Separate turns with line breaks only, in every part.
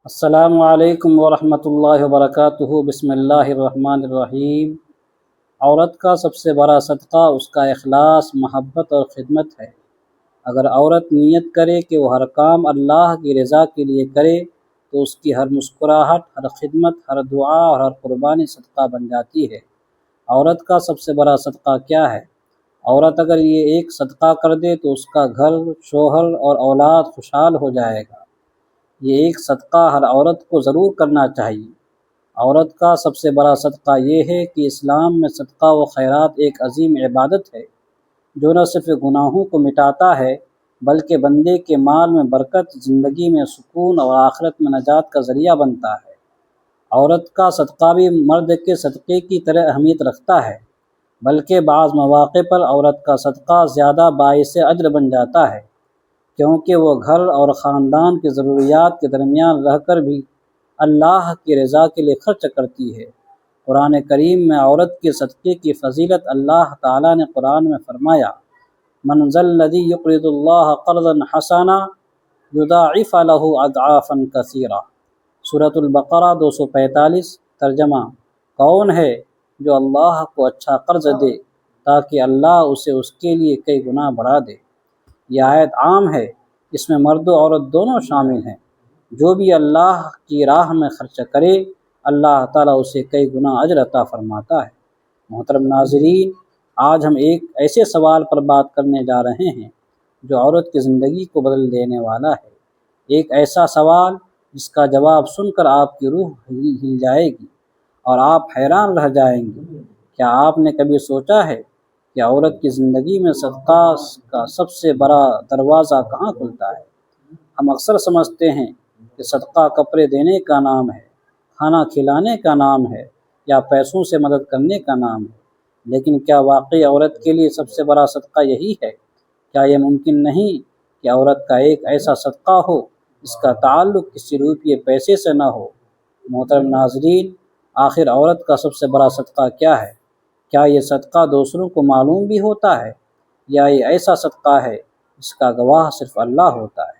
السلام علیکم ورحمۃ اللہ وبرکاتہ۔ بسم اللہ الرحمن الرحیم۔ عورت کا سب سے بڑا صدقہ اس کا اخلاص، محبت اور خدمت ہے۔ اگر عورت نیت کرے کہ وہ ہر کام اللہ کی رضا کے لیے کرے تو اس کی ہر مسکراہٹ، ہر خدمت، ہر دعا اور ہر قربانی صدقہ بن جاتی ہے۔ عورت کا سب سے بڑا صدقہ کیا ہے؟ عورت اگر یہ ایک صدقہ کر دے تو اس کا گھر، شوہر اور اولاد خوشحال ہو جائے گا۔ یہ ایک صدقہ ہر عورت کو ضرور کرنا چاہیے۔ عورت کا سب سے بڑا صدقہ یہ ہے کہ اسلام میں صدقہ و خیرات ایک عظیم عبادت ہے جو نہ صرف گناہوں کو مٹاتا ہے بلکہ بندے کے مال میں برکت، زندگی میں سکون اور آخرت میں نجات کا ذریعہ بنتا ہے۔ عورت کا صدقہ بھی مرد کے صدقے کی طرح اہمیت رکھتا ہے، بلکہ بعض مواقع پر عورت کا صدقہ زیادہ باعث اجر بن جاتا ہے، کیونکہ وہ گھر اور خاندان کی ضروریات کے درمیان رہ کر بھی اللہ کی رضا کے لیے خرچ کرتی ہے۔ قرآن کریم میں عورت کے صدقے کی فضیلت اللہ تعالیٰ نے قرآن میں فرمایا، من ذا الذی یقرض اللہ قرضا حسنا یضاعف له اضعافا کثیرہ۔ سورۃ البقرہ 245۔ ترجمہ: کون ہے جو اللہ کو اچھا قرض دے تاکہ اللہ اسے اس کے لیے کئی گنا بڑھا دے۔ یہ آیت عام ہے، اس میں مرد و عورت دونوں شامل ہیں۔ جو بھی اللہ کی راہ میں خرچ کرے اللہ تعالیٰ اسے کئی گنا اجر عطا فرماتا ہے۔ محترم ناظرین، آج ہم ایک ایسے سوال پر بات کرنے جا رہے ہیں جو عورت کی زندگی کو بدل دینے والا ہے۔ ایک ایسا سوال جس کا جواب سن کر آپ کی روح ہل جائے گی اور آپ حیران رہ جائیں گے۔ کیا آپ نے کبھی سوچا ہے کہ عورت کی زندگی میں صدقہ کا سب سے بڑا دروازہ کہاں کھلتا ہے؟ ہم اکثر سمجھتے ہیں کہ صدقہ کپڑے دینے کا نام ہے، کھانا کھلانے کا نام ہے یا پیسوں سے مدد کرنے کا نام ہے، لیکن کیا واقعی عورت کے لیے سب سے بڑا صدقہ یہی ہے؟ کیا یہ ممکن نہیں کہ عورت کا ایک ایسا صدقہ ہو جس کا تعلق کسی روپیے پیسے سے نہ ہو؟ محترم ناظرین، آخر عورت کا سب سے بڑا صدقہ کیا ہے؟ کیا یہ صدقہ دوسروں کو معلوم بھی ہوتا ہے یا یہ ایسا صدقہ ہے جس کا گواہ صرف اللہ ہوتا ہے؟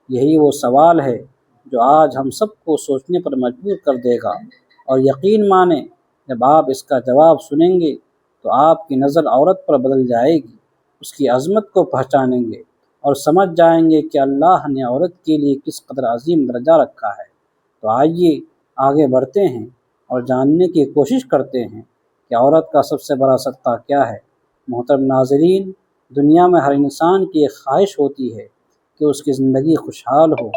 یہی وہ سوال ہے جو آج ہم سب کو سوچنے پر مجبور کر دے گا، اور یقین مانیں جب آپ اس کا جواب سنیں گے تو آپ کی نظر عورت پر بدل جائے گی، اس کی عظمت کو پہچانیں گے اور سمجھ جائیں گے کہ اللہ نے عورت کے لیے کس قدر عظیم درجہ رکھا ہے۔ تو آئیے آگے بڑھتے ہیں اور جاننے کی کوشش کرتے ہیں کہ عورت کا سب سے بڑا صدقہ کیا ہے۔ محترم ناظرین، دنیا میں ہر انسان کی ایک خواہش ہوتی ہے کہ اس کی زندگی خوشحال ہو،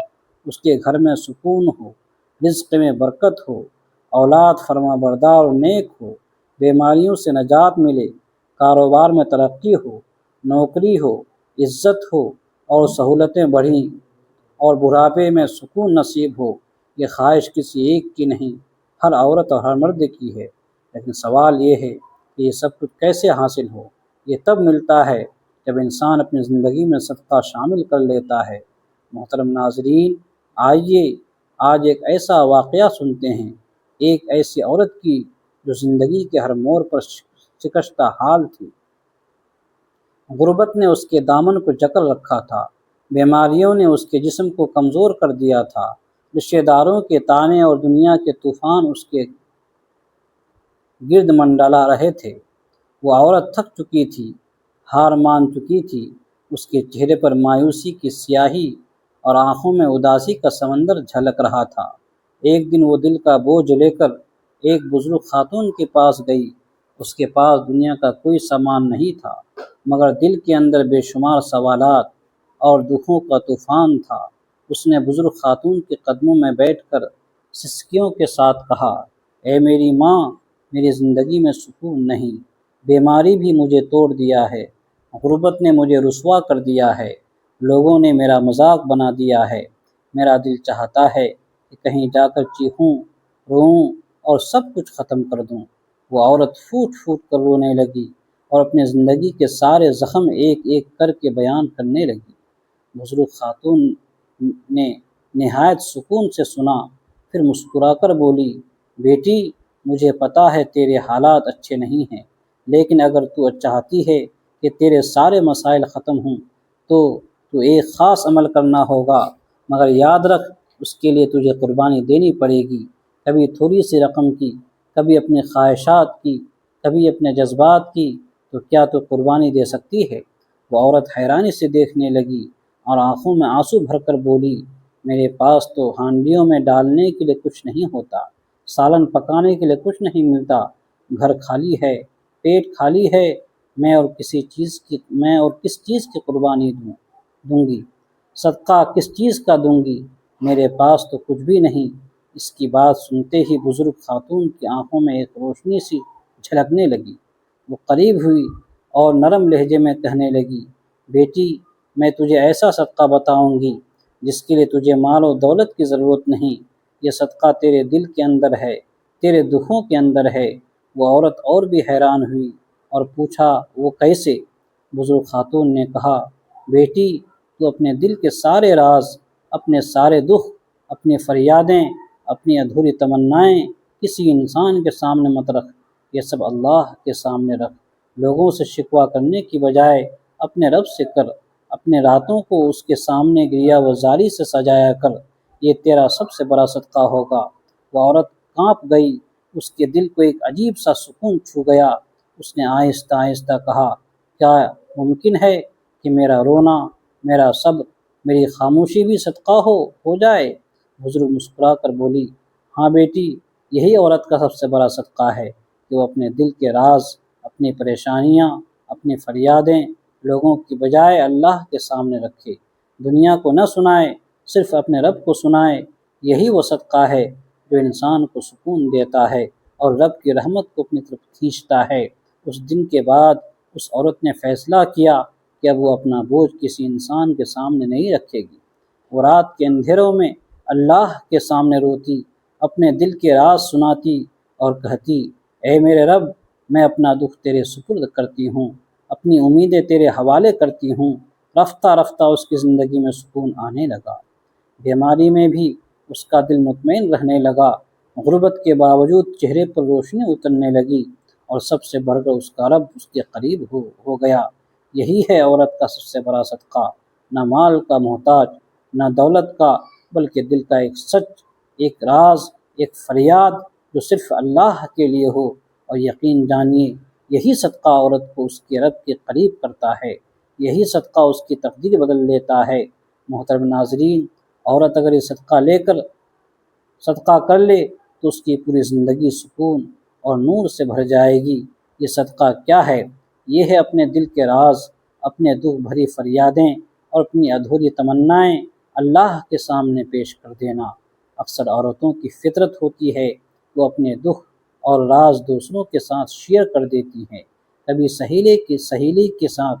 اس کے گھر میں سکون ہو، رزق میں برکت ہو، اولاد فرما بردار و نیک ہو، بیماریوں سے نجات ملے، کاروبار میں ترقی ہو، نوکری ہو، عزت ہو اور سہولتیں بڑھیں اور بڑھاپے میں سکون نصیب ہو۔ یہ خواہش کسی ایک کی نہیں، ہر عورت اور ہر مرد کی ہے۔ لیکن سوال یہ ہے کہ یہ سب کچھ کیسے حاصل ہو؟ یہ تب ملتا ہے جب انسان اپنی زندگی میں صدقہ شامل کر لیتا ہے۔ محترم ناظرین، آئیے آج ایک ایسا واقعہ سنتے ہیں، ایک ایسی عورت کی جو زندگی کے ہر موڑ پر شکستہ حال تھی۔ غربت نے اس کے دامن کو جکڑ رکھا تھا، بیماریوں نے اس کے جسم کو کمزور کر دیا تھا، رشتہ داروں کے طعنے اور دنیا کے طوفان اس کے گرد منڈلا رہے تھے۔ وہ عورت تھک چکی تھی، ہار مان چکی تھی، اس کے چہرے پر مایوسی کی سیاہی اور آنکھوں میں اداسی کا سمندر جھلک رہا تھا۔ ایک دن وہ دل کا بوجھ لے کر ایک بزرگ خاتون کے پاس گئی۔ اس کے پاس دنیا کا کوئی سامان نہیں تھا، مگر دل کے اندر بے شمار سوالات اور دکھوں کا طوفان تھا۔ اس نے بزرگ خاتون کے قدموں میں بیٹھ کر سسکیوں کے ساتھ کہا، اے میری ماں، میری زندگی میں سکون نہیں، بیماری بھی مجھے توڑ دیا ہے، غربت نے مجھے رسوا کر دیا ہے، لوگوں نے میرا مذاق بنا دیا ہے، میرا دل چاہتا ہے کہ کہیں جا کر چیخوں، روؤں اور سب کچھ ختم کر دوں۔ وہ عورت پھوٹ پھوٹ کر رونے لگی اور اپنے زندگی کے سارے زخم ایک ایک کر کے بیان کرنے لگی۔ بزرگ خاتون نے نہایت سکون سے سنا، پھر مسکرا کر بولی، بیٹی، مجھے پتہ ہے تیرے حالات اچھے نہیں ہیں، لیکن اگر تو چاہتی ہے کہ تیرے سارے مسائل ختم ہوں تو ایک خاص عمل کرنا ہوگا، مگر یاد رکھ اس کے لیے تجھے قربانی دینی پڑے گی، کبھی تھوڑی سی رقم کی، کبھی اپنی خواہشات کی، کبھی اپنے جذبات کی، تو کیا تو قربانی دے سکتی ہے؟ وہ عورت حیرانی سے دیکھنے لگی اور آنکھوں میں آنسو بھر کر بولی، میرے پاس تو ہانڈیوں میں ڈالنے کے لیے کچھ نہیں ہوتا، سالن پکانے کے لیے کچھ نہیں ملتا، گھر خالی ہے، پیٹ خالی ہے، میں اور کس چیز کی قربانی دوں گی، صدقہ کس چیز کا دوں گی، میرے پاس تو کچھ بھی نہیں۔ اس کی بات سنتے ہی بزرگ خاتون کی آنکھوں میں ایک روشنی سی جھلکنے لگی۔ وہ قریب ہوئی اور نرم لہجے میں کہنے لگی، بیٹی، میں تجھے ایسا صدقہ بتاؤں گی جس کے لیے تجھے مال و دولت کی ضرورت نہیں، یہ صدقہ تیرے دل کے اندر ہے، تیرے دکھوں کے اندر ہے۔ وہ عورت اور بھی حیران ہوئی اور پوچھا، وہ کیسے؟ بزرگ خاتون نے کہا، بیٹی، تو اپنے دل کے سارے راز، اپنے سارے دکھ، اپنی فریادیں، اپنی ادھوری تمنائیں کسی انسان کے سامنے مت رکھ، یہ سب اللہ کے سامنے رکھ۔ لوگوں سے شکوہ کرنے کی بجائے اپنے رب سے کر، اپنے راتوں کو اس کے سامنے گریہ وزاری سے سجایا کر، یہ تیرا سب سے بڑا صدقہ ہوگا۔ وہ عورت کانپ گئی، اس کے دل کو ایک عجیب سا سکون چھو گیا۔ اس نے آہستہ آہستہ کہا، کیا ممکن ہے کہ میرا رونا، میرا صبر، میری خاموشی بھی صدقہ ہو جائے؟ بزرگ مسکرا کر بولی، ہاں بیٹی، یہی عورت کا سب سے بڑا صدقہ ہے کہ وہ اپنے دل کے راز، اپنی پریشانیاں، اپنی فریادیں لوگوں کی بجائے اللہ کے سامنے رکھے، دنیا کو نہ سنائے، صرف اپنے رب کو سنائے۔ یہی وہ صدقہ ہے جو انسان کو سکون دیتا ہے اور رب کی رحمت کو اپنی طرف کھینچتا ہے۔ اس دن کے بعد اس عورت نے فیصلہ کیا کہ اب وہ اپنا بوجھ کسی انسان کے سامنے نہیں رکھے گی۔ وہ رات کے اندھیروں میں اللہ کے سامنے روتی، اپنے دل کے راز سناتی اور کہتی، اے میرے رب، میں اپنا دکھ تیرے سپرد کرتی ہوں، اپنی امیدیں تیرے حوالے کرتی ہوں۔ رفتہ رفتہ اس کی زندگی میں سکون آنے لگا، بیماری میں بھی اس کا دل مطمئن رہنے لگا، غربت کے باوجود چہرے پر روشنی اترنے لگی، اور سب سے بڑھ کر اس کا رب اس کے قریب ہو گیا۔ یہی ہے عورت کا سب سے بڑا صدقہ، نہ مال کا محتاج، نہ دولت کا، بلکہ دل کا ایک سچ، ایک راز، ایک فریاد جو صرف اللہ کے لیے ہو۔ اور یقین جانیے، یہی صدقہ عورت کو اس کے رب کے قریب کرتا ہے، یہی صدقہ اس کی تقدیر بدل دیتا ہے۔ محترم ناظرین، عورت اگر یہ صدقہ کر لے تو اس کی پوری زندگی سکون اور نور سے بھر جائے گی۔ یہ صدقہ کیا ہے؟ یہ ہے اپنے دل کے راز، اپنے دکھ بھری فریادیں اور اپنی ادھوری تمنائیں اللہ کے سامنے پیش کر دینا۔ اکثر عورتوں کی فطرت ہوتی ہے وہ اپنے دکھ اور راز دوسروں کے ساتھ شیئر کر دیتی ہیں، کبھی سہیلی کے ساتھ،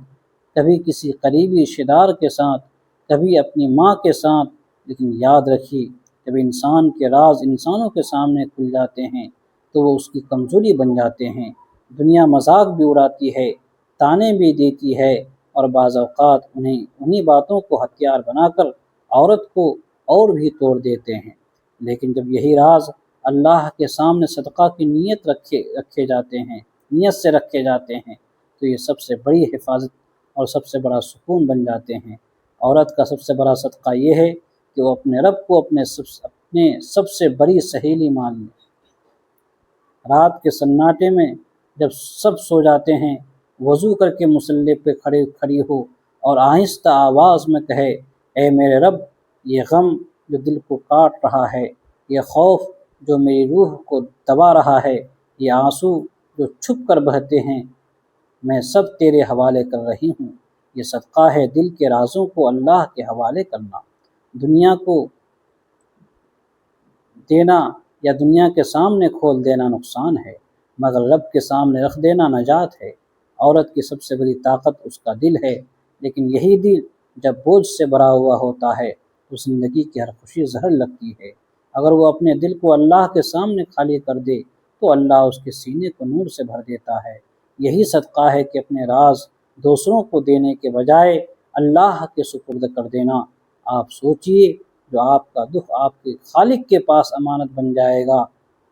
کبھی کسی قریبی رشتہ دار کے ساتھ، کبھی اپنی ماں کے ساتھ۔ لیکن یاد رکھیے، جب انسان کے راز انسانوں کے سامنے کھل جاتے ہیں تو وہ اس کی کمزوری بن جاتے ہیں۔ دنیا مذاق بھی اڑاتی ہے، تانے بھی دیتی ہے، اور بعض اوقات انہی باتوں کو ہتھیار بنا کر عورت کو اور بھی توڑ دیتے ہیں۔ لیکن جب یہی راز اللہ کے سامنے صدقہ کی نیت سے رکھے جاتے ہیں تو یہ سب سے بڑی حفاظت اور سب سے بڑا سکون بن جاتے ہیں۔ عورت کا سب سے بڑا صدقہ یہ ہے کہ وہ اپنے رب کو اپنے سب سے بڑی سہیلی مان لے۔ رات کے سناٹے میں جب سب سو جاتے ہیں، وضو کر کے مصلی پہ کھڑی ہو اور آہستہ آواز میں کہے، اے میرے رب، یہ غم جو دل کو کاٹ رہا ہے، یہ خوف جو میری روح کو دبا رہا ہے، یہ آنسو جو چھپ کر بہتے ہیں، میں سب تیرے حوالے کر رہی ہوں۔ یہ صدقہ ہے دل کے رازوں کو اللہ کے حوالے کرنا۔ دنیا کو دینا یا دنیا کے سامنے کھول دینا نقصان ہے، مگر رب کے سامنے رکھ دینا نجات ہے۔ عورت کی سب سے بڑی طاقت اس کا دل ہے، لیکن یہی دل جب بوجھ سے بھرا ہوا ہوتا ہے تو زندگی کی ہر خوشی زہر لگتی ہے۔ اگر وہ اپنے دل کو اللہ کے سامنے خالی کر دے تو اللہ اس کے سینے کو نور سے بھر دیتا ہے۔ یہی صدقہ ہے کہ اپنے راز دوسروں کو دینے کے بجائے اللہ کے سپرد کر دینا۔ آپ سوچئے، جو آپ کا دکھ آپ کے خالق کے پاس امانت بن جائے گا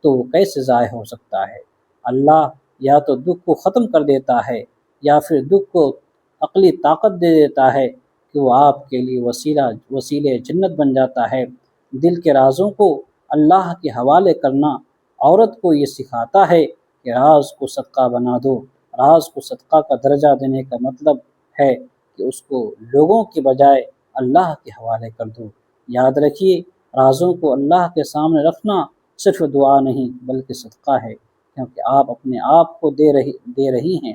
تو وہ کیسے ضائع ہو سکتا ہے؟ اللہ یا تو دکھ کو ختم کر دیتا ہے یا پھر دکھ کو عقلی طاقت دے دیتا ہے کہ وہ آپ کے لیے وسیلہ جنت بن جاتا ہے۔ دل کے رازوں کو اللہ کے حوالے کرنا عورت کو یہ سکھاتا ہے کہ راز کو صدقہ بنا دو۔ راز کو صدقہ کا درجہ دینے کا مطلب ہے کہ اس کو لوگوں کے بجائے اللہ کے حوالے کر دو۔ یاد رکھیے، رازوں کو اللہ کے سامنے رکھنا صرف دعا نہیں بلکہ صدقہ ہے، کیونکہ آپ اپنے آپ کو دے رہی ہیں۔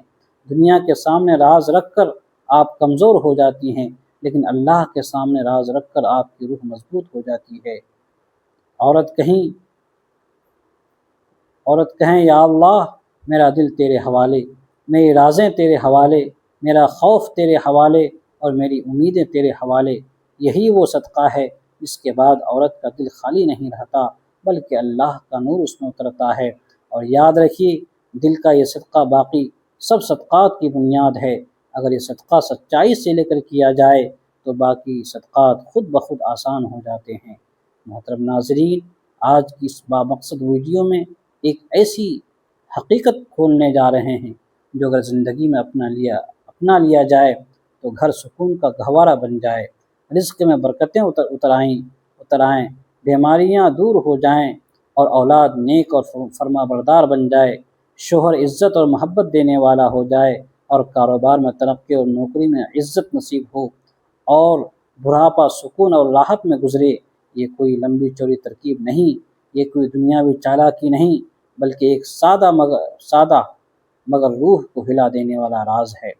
دنیا کے سامنے راز رکھ کر آپ کمزور ہو جاتی ہیں، لیکن اللہ کے سامنے راز رکھ کر آپ کی روح مضبوط ہو جاتی ہے۔ عورت کہیں یا اللہ میرا دل تیرے حوالے، میری رازیں تیرے حوالے، میرا خوف تیرے حوالے اور میری امیدیں تیرے حوالے۔ یہی وہ صدقہ ہے جس کے بعد عورت کا دل خالی نہیں رہتا بلکہ اللہ کا نور اس میں اترتا ہے۔ اور یاد رکھیے، دل کا یہ صدقہ باقی سب صدقات کی بنیاد ہے۔ اگر یہ صدقہ سچائی سے لے کر کیا جائے تو باقی صدقات خود بخود آسان ہو جاتے ہیں۔ محترم ناظرین، آج کی اس بامقصد ویڈیو میں ایک ایسی حقیقت کھولنے جا رہے ہیں جو اگر زندگی میں اپنا لیا جائے تو گھر سکون کا گہوارہ بن جائے، رزق میں برکتیں اتر آئیں، بیماریاں دور ہو جائیں اور اولاد نیک اور فرما بردار بن جائے، شوہر عزت اور محبت دینے والا ہو جائے اور کاروبار میں ترقی اور نوکری میں عزت نصیب ہو اور بڑھاپا سکون اور راحت میں گزرے۔ یہ کوئی لمبی چوڑی ترکیب نہیں، یہ کوئی دنیاوی چالاکی نہیں، بلکہ ایک سادہ مگر روح کو ہلا دینے والا راز ہے،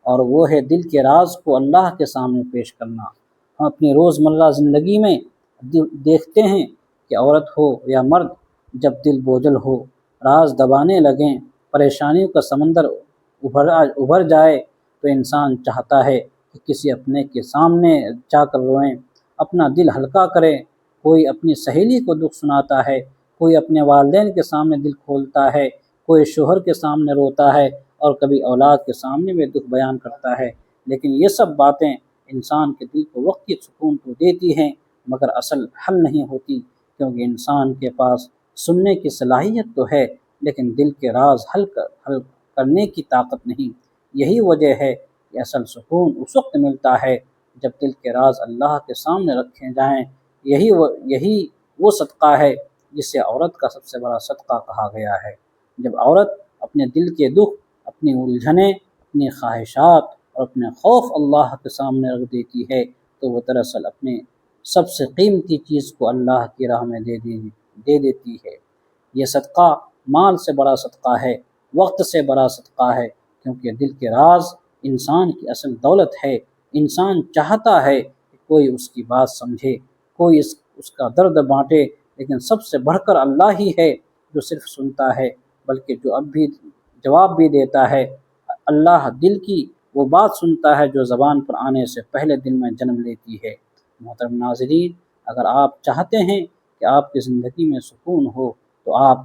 اور وہ ہے دل کے راز کو اللہ کے سامنے پیش کرنا۔ ہم اپنی روزمرہ زندگی میں دیکھتے ہیں کہ عورت ہو یا مرد، جب دل بوجھل ہو، راز دبانے لگیں، پریشانیوں کا سمندر ابھر جائے تو انسان چاہتا ہے کہ کسی اپنے کے سامنے جا کر روئیں، اپنا دل ہلکا کرے۔ کوئی اپنی سہیلی کو دکھ سناتا ہے، کوئی اپنے والدین کے سامنے دل کھولتا ہے، کوئی شوہر کے سامنے روتا ہے اور کبھی اولاد کے سامنے بھی دکھ بیان کرتا ہے۔ لیکن یہ سب باتیں انسان کے دل کو وقتی سکون تو دیتی ہیں مگر اصل حل نہیں ہوتی، کیونکہ انسان کے پاس سننے کی صلاحیت تو ہے لیکن دل کے راز حل کرنے کی طاقت نہیں۔ یہی وجہ ہے کہ اصل سکون اس وقت ملتا ہے جب دل کے راز اللہ کے سامنے رکھے جائیں۔ یہی وہ صدقہ ہے جسے عورت کا سب سے بڑا صدقہ کہا گیا ہے۔ جب عورت اپنے دل کے دکھ، اپنی الجھنیں، اپنی خواہشات اور اپنے خوف اللہ کے سامنے رکھ دیتی ہے تو وہ دراصل اپنے سب سے قیمتی چیز کو اللہ کی راہ میں دے دیتی ہے۔ یہ صدقہ مال سے بڑا صدقہ ہے، وقت سے بڑا صدقہ ہے، کیونکہ دل کے راز انسان کی اصل دولت ہے۔ انسان چاہتا ہے کہ کوئی اس کی بات سمجھے، کوئی اس کا درد بانٹے، لیکن سب سے بڑھ کر اللہ ہی ہے جو صرف سنتا ہے بلکہ جو اب بھی جواب بھی دیتا ہے۔ اللہ دل کی وہ بات سنتا ہے جو زبان پر آنے سے پہلے دل میں جنم لیتی ہے۔ محترم ناظرین، اگر آپ چاہتے ہیں کہ آپ کی زندگی میں سکون ہو تو آپ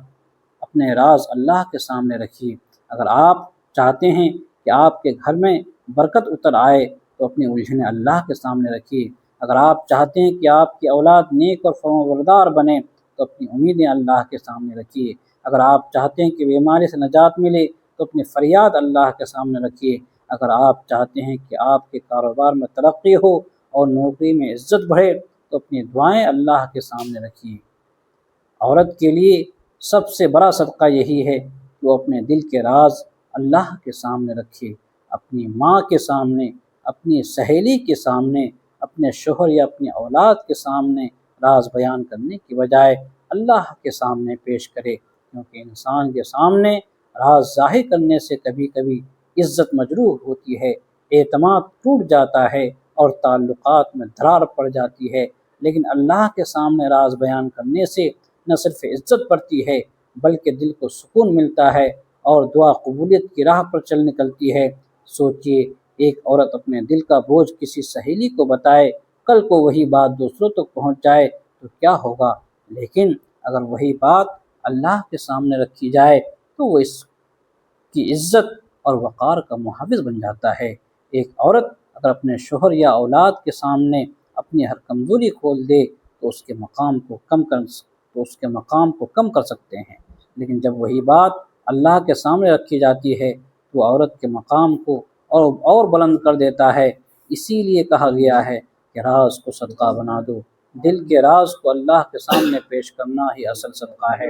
اپنے راز اللہ کے سامنے رکھیے۔ اگر آپ چاہتے ہیں کہ آپ کے گھر میں برکت اتر آئے تو اپنی الجھنیں اللہ کے سامنے رکھیے۔ اگر آپ چاہتے ہیں کہ آپ کی اولاد نیک اور فرمانبردار بنے تو اپنی امیدیں اللہ کے سامنے رکھیے۔ اگر آپ چاہتے ہیں کہ بیماری سے نجات ملے تو اپنی فریاد اللہ کے سامنے رکھیے۔ اگر آپ چاہتے ہیں کہ آپ کے کاروبار میں ترقی ہو اور نوکری میں عزت بڑھے تو اپنی دعائیں اللہ کے سامنے رکھیے۔ عورت کے لیے سب سے بڑا صدقہ یہی ہے کہ وہ اپنے دل کے راز اللہ کے سامنے رکھے، اپنی ماں کے سامنے، اپنی سہیلی کے سامنے، اپنے شوہر یا اپنی اولاد کے سامنے راز بیان کرنے کی بجائے اللہ کے سامنے پیش کرے، کیونکہ انسان کے سامنے راز ظاہر کرنے سے کبھی کبھی عزت مجروح ہوتی ہے، اعتماد ٹوٹ جاتا ہے اور تعلقات میں درار پڑ جاتی ہے۔ لیکن اللہ کے سامنے راز بیان کرنے سے نہ صرف عزت بڑھتی ہے بلکہ دل کو سکون ملتا ہے اور دعا قبولیت کی راہ پر چل نکلتی ہے۔ سوچئے، ایک عورت اپنے دل کا بوجھ کسی سہیلی کو بتائے، کل کو وہی بات دوسروں تک پہنچ جائے تو کیا ہوگا؟ لیکن اگر وہی بات اللہ کے سامنے رکھی جائے تو وہ اس کی عزت اور وقار کا محافظ بن جاتا ہے۔ ایک عورت اگر اپنے شوہر یا اولاد کے سامنے اپنی ہر کمزوری کھول دے تو اس کے مقام کو کم کر سکتے ہیں، لیکن جب وہی بات اللہ کے سامنے رکھی جاتی ہے تو عورت کے مقام کو اور بلند کر دیتا ہے۔ اسی لیے کہا گیا ہے کہ راز کو صدقہ بنا دو۔ دل کے راز کو اللہ کے سامنے پیش کرنا ہی اصل صدقہ ہے۔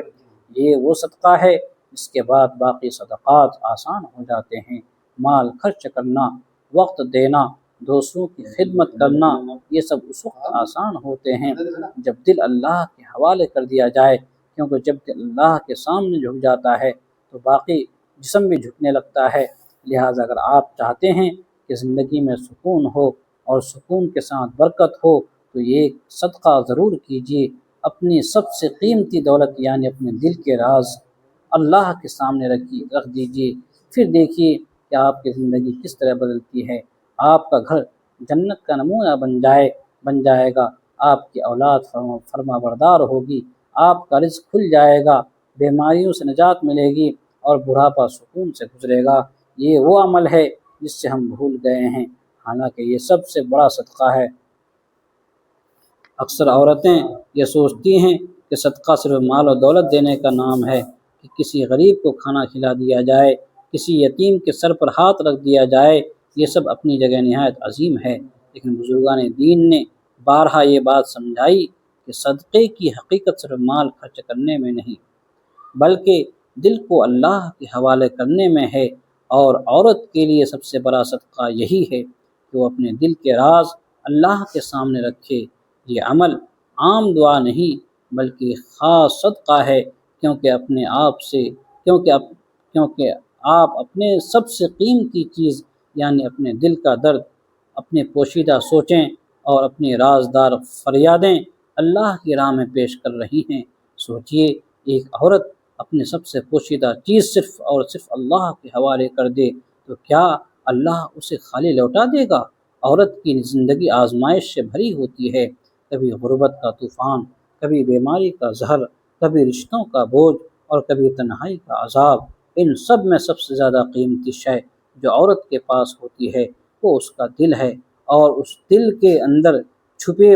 یہ وہ صدقہ ہے جس کے بعد باقی صدقات آسان ہو جاتے ہیں۔ مال خرچ کرنا، وقت دینا، دوستوں کی خدمت کرنا، یہ سب اس وقت آسان ہوتے ہیں جب دل اللہ کے حوالے کر دیا جائے، کیونکہ جب دل اللہ کے سامنے جھک جاتا ہے تو باقی جسم بھی جھکنے لگتا ہے۔ لہٰذا اگر آپ چاہتے ہیں کہ زندگی میں سکون ہو اور سکون کے ساتھ برکت ہو تو یہ صدقہ ضرور کیجیے۔ اپنی سب سے قیمتی دولت یعنی اپنے دل کے راز اللہ کے سامنے رکھ دیجیے، پھر دیکھیے کہ آپ کی زندگی کس طرح بدلتی ہے۔ آپ کا گھر جنت کا نمونہ بن جائے گا، آپ کی اولاد فرما بردار ہوگی، آپ کا رزق کھل جائے گا، بیماریوں سے نجات ملے گی اور بڑھاپا سکون سے گزرے گا۔ یہ وہ عمل ہے جس سے ہم بھول گئے ہیں، حالانکہ یہ سب سے بڑا صدقہ ہے۔ اکثر عورتیں یہ سوچتی ہیں کہ صدقہ صرف مال و دولت دینے کا نام ہے، کہ کسی غریب کو کھانا کھلا دیا جائے، کسی یتیم کے سر پر ہاتھ رکھ دیا جائے۔ یہ سب اپنی جگہ نہایت عظیم ہے، لیکن بزرگان دین نے بارہا یہ بات سمجھائی کہ صدقے کی حقیقت صرف مال خرچ کرنے میں نہیں بلکہ دل کو اللہ کے حوالے کرنے میں ہے، اور عورت کے لیے سب سے بڑا صدقہ یہی ہے کہ وہ اپنے دل کے راز اللہ کے سامنے رکھے۔ یہ عمل عام دعا نہیں بلکہ خاص صدقہ ہے، کیونکہ آپ اپنے سب سے قیمتی چیز یعنی اپنے دل کا درد، اپنے پوشیدہ سوچیں اور اپنی رازدار فریادیں اللہ کی راہ میں پیش کر رہی ہیں۔ سوچئے، ایک عورت اپنے سب سے پوشیدہ چیز صرف اور صرف اللہ کے حوالے کر دے تو کیا اللہ اسے خالی لوٹا دے گا؟ عورت کی زندگی آزمائش سے بھری ہوتی ہے، کبھی غربت کا طوفان، کبھی بیماری کا زہر، کبھی رشتوں کا بوجھ اور کبھی تنہائی کا عذاب۔ ان سب میں سب سے زیادہ قیمتی شے جو عورت کے پاس ہوتی ہے وہ اس کا دل ہے، اور اس دل کے اندر چھپے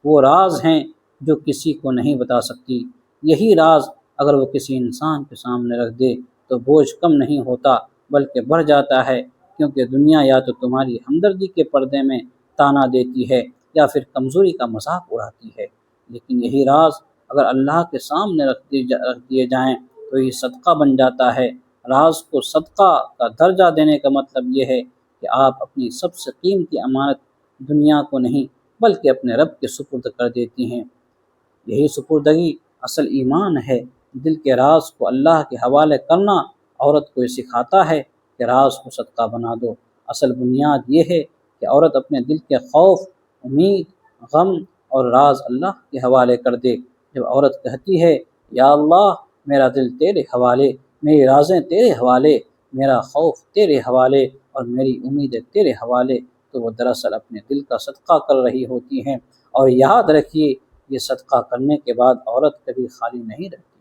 وہ راز ہیں جو کسی کو نہیں بتا سکتی۔ یہی راز اگر وہ کسی انسان کے سامنے رکھ دے تو بوجھ کم نہیں ہوتا بلکہ بڑھ جاتا ہے، کیونکہ دنیا یا تو تمہاری ہمدردی کے پردے میں تانا دیتی ہے یا پھر کمزوری کا مذاق اڑاتی ہے، لیکن یہی راز اگر اللہ کے سامنے رکھ دیے جائیں تو یہ صدقہ بن جاتا ہے۔ راز کو صدقہ کا درجہ دینے کا مطلب یہ ہے کہ آپ اپنی سب سے قیمتی امانت دنیا کو نہیں بلکہ اپنے رب کے سپرد کر دیتی ہیں۔ یہی سپردگی اصل ایمان ہے۔ دل کے راز کو اللہ کے حوالے کرنا عورت کو یہ سکھاتا ہے کہ راز کو صدقہ بنا دو۔ اصل بنیاد یہ ہے کہ عورت اپنے دل کے خوف، امید، غم اور راز اللہ کے حوالے کر دے۔ جب عورت کہتی ہے یا اللہ میرا دل تیرے حوالے، میری رازیں تیرے حوالے، میرا خوف تیرے حوالے اور میری امیدیں تیرے حوالے، تو وہ دراصل اپنے دل کا صدقہ کر رہی ہوتی ہیں۔ اور یاد رکھیے، یہ صدقہ کرنے کے بعد عورت کبھی خالی نہیں رہتی۔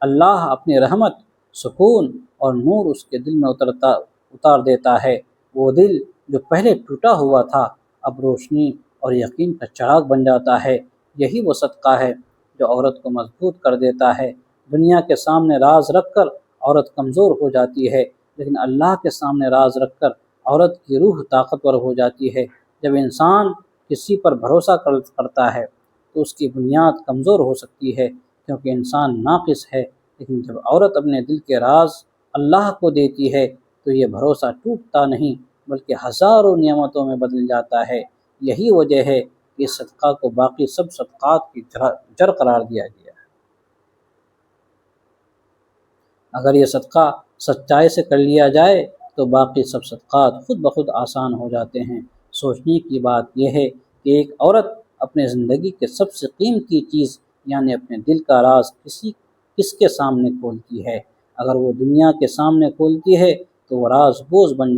اللہ اپنی رحمت، سکون اور نور اس کے دل میں اتار دیتا ہے۔ وہ دل جو پہلے ٹوٹا ہوا تھا اب روشنی اور یقین کا چراغ بن جاتا ہے۔ یہی وہ صدقہ ہے جو عورت کو مضبوط کر دیتا ہے۔ دنیا کے سامنے راز رکھ کر عورت کمزور ہو جاتی ہے، لیکن اللہ کے سامنے راز رکھ کر عورت کی روح طاقتور ہو جاتی ہے۔ جب انسان کسی پر بھروسہ کرتا ہے تو اس کی بنیاد کمزور ہو سکتی ہے کیونکہ انسان ناقص ہے، لیکن جب عورت اپنے دل کے راز اللہ کو دیتی ہے تو یہ بھروسہ ٹوٹتا نہیں بلکہ ہزاروں نعمتوں میں بدل جاتا ہے۔ یہی وجہ ہے کہ اس صدقہ کو باقی سب صدقات کی جڑ قرار دیا گیا ہے۔ اگر یہ صدقہ سچائی سے کر لیا جائے تو باقی سب صدقات خود بخود آسان ہو جاتے ہیں۔ سوچنے کی بات یہ ہے کہ ایک عورت اپنے زندگی کے سب سے قیمتی چیز یعنی اپنے دل کا راز کس کے سامنے کھولتی ہے؟ اگر وہ دنیا کے سامنے کھولتی ہے تو وہ راز بوجھ بن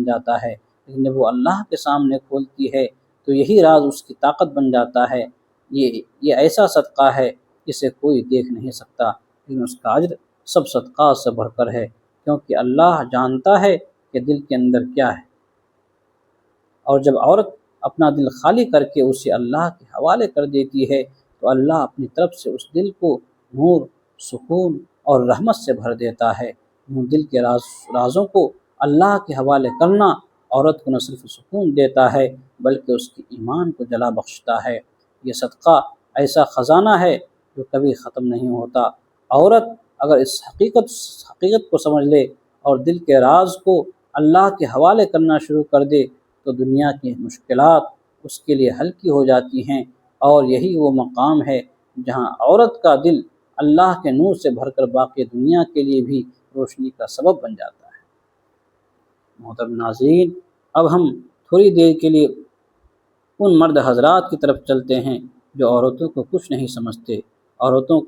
جاتا ہے، لیکن جب وہ اللہ کے سامنے کھولتی ہے تو یہی راز اس کی طاقت بن جاتا ہے۔ یہ ایسا صدقہ ہے جسے کوئی دیکھ نہیں سکتا، لیکن اس کا اجر سب صدقات سے بڑھ کر ہے، کیونکہ اللہ جانتا ہے کہ دل کے اندر کیا ہے۔ اور جب عورت اپنا دل خالی کر کے اسے اللہ کے حوالے کر دیتی ہے تو اللہ اپنی طرف سے اس دل کو نور، سکون اور رحمت سے بھر دیتا ہے۔ دل کے رازوں کو اللہ کے حوالے کرنا عورت کو نہ صرف سکون دیتا ہے بلکہ اس کے ایمان کو جلا بخشتا ہے۔ یہ صدقہ ایسا خزانہ ہے جو کبھی ختم نہیں ہوتا۔ عورت اگر اس حقیقت کو سمجھ لے اور دل کے راز کو اللہ کے حوالے کرنا شروع کر دے تو دنیا کی مشکلات اس کے لیے ہلکی ہو جاتی ہیں، اور یہی وہ مقام ہے جہاں عورت کا دل اللہ کے نور سے بھر کر باقی دنیا کے لیے بھی روشنی کا سبب بن جاتا ہے۔ محترم ناظرین، اب ہم تھوڑی دیر کے لیے ان مرد حضرات کی طرف چلتے ہیں جو عورتوں کو کچھ نہیں سمجھتے، عورتوں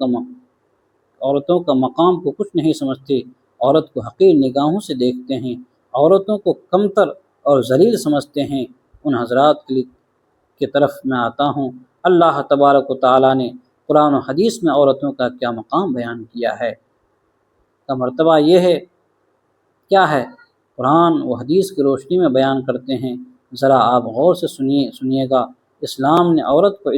کا مقام کو کچھ نہیں سمجھتے، عورت کو حقیر نگاہوں سے دیکھتے ہیں، عورتوں کو کمتر اور ذلیل سمجھتے ہیں۔ ان حضرات کی طرف میں آتا ہوں۔ اللہ تبارک و تعالیٰ نے قرآن و حدیث میں عورتوں کا کیا مقام بیان کیا ہے، کا مرتبہ یہ ہے کیا ہے، قرآن و حدیث کی روشنی میں بیان کرتے ہیں۔ ذرا آپ غور سے سنیے گا۔ اسلام نے عورت کو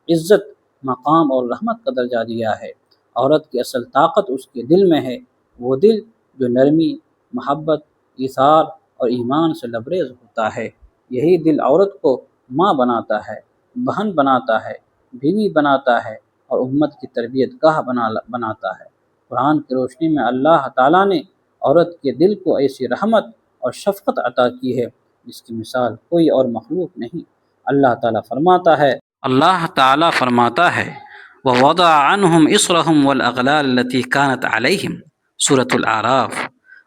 عزت، مقام اور رحمت کا درجہ دیا ہے۔ عورت کی اصل طاقت اس کے دل میں ہے، وہ دل جو نرمی، محبت، ایثار اور ایمان سے لبریز ہوتا ہے۔ یہی دل عورت کو ماں بناتا ہے، بہن بناتا ہے، بیوی بناتا ہے اور امت کی تربیت گاہ بناتا ہے۔ قرآن کی روشنی میں اللہ تعالیٰ نے عورت کے دل کو ایسی رحمت اور شفقت عطا کی ہے جس کی مثال کوئی اور مخلوق نہیں۔ اللہ تعالیٰ فرماتا ہے وَوَضَعَ عَنْهُمْ إِصْرَهُمْ وَالْأَغْلَالَ الَّتِي كَانَتْ عَلَيْهِمْ، سورۃ الأعراف۔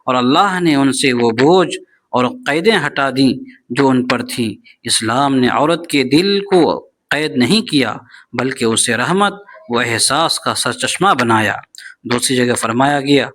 اور اللہ نے ان سے وہ بوجھ اور قیدیں ہٹا دیں جو ان پر تھیں۔ اسلام نے عورت کے دل کو قید نہیں کیا بلکہ اسے رحمت و احساس کا سرچشمہ بنایا۔ دوسری جگہ فرمایا گیا